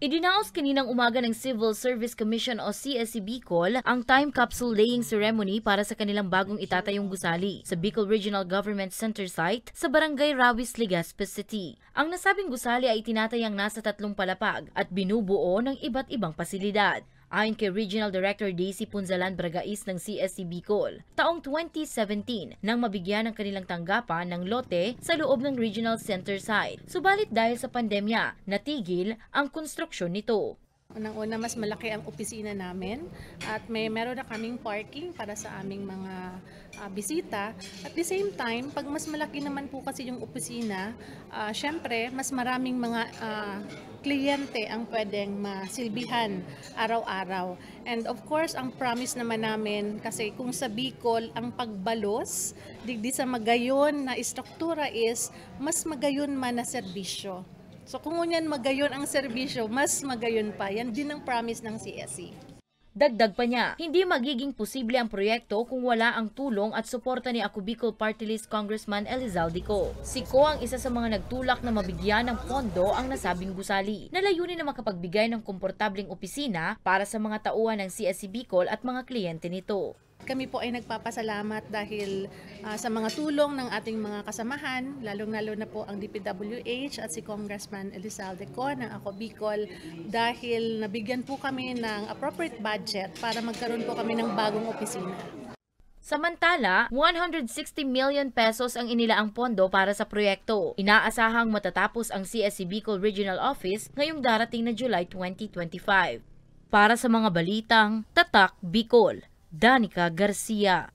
Idinaos kaninang umaga ng Civil Service Commission o CSC Bicol ang time capsule laying ceremony para sa kanilang bagong itatayong gusali sa Bicol Regional Government Center site sa Barangay Rawis, Legazpi City. Ang nasabing gusali ay tinatayang nasa 3 palapag at binubuo ng iba't ibang pasilidad. Ayon kay Regional Director Daisy Punzalan Bragais ng CSC Bicol, taong 2017 nang mabigyan ng kanilang tanggapan ng lote sa loob ng Regional Center site. Subalit dahil sa pandemya, natigil ang konstruksyon nito. Unang-una, mas malaki ang opisina namin at meron na kaming parking para sa aming mga bisita. At the same time, pag mas malaki naman po kasi yung opisina, syempre, mas maraming mga kliyente ang pwedeng masilbihan araw-araw. And of course, ang promise naman namin, kasi kung sa Bicol, ang pagbalos, digdi sa magayon na istruktura is, mas magayon man na serbisyo. So kung ngunyan magayon ang serbisyo, mas magayon pa. Yan din ang promise ng CSC. Dagdag pa niya, hindi magiging posible ang proyekto kung wala ang tulong at suporta ni Ako Bicol Party List Congressman Elizalde Co. Si Co ang isa sa mga nagtulak na mabigyan ng pondo ang nasabing gusali, na layunin na makapagbigay ng komportableng opisina para sa mga tauhan ng CSC Bicol at mga kliyente nito. Kami po ay nagpapasalamat dahil sa mga tulong ng ating mga kasamahan, lalong-lalo na po ang DPWH at si Congressman Elizalde Co ng Ako Bicol, dahil nabigyan po kami ng appropriate budget para magkaroon po kami ng bagong opisina. Samantala, 160 million pesos ang inilaang pondo para sa proyekto. Inaasahang matatapos ang CSC Bicol Regional Office ngayong darating na July 2025. Para sa mga balitang Tatak Bicol, Danica Garcia.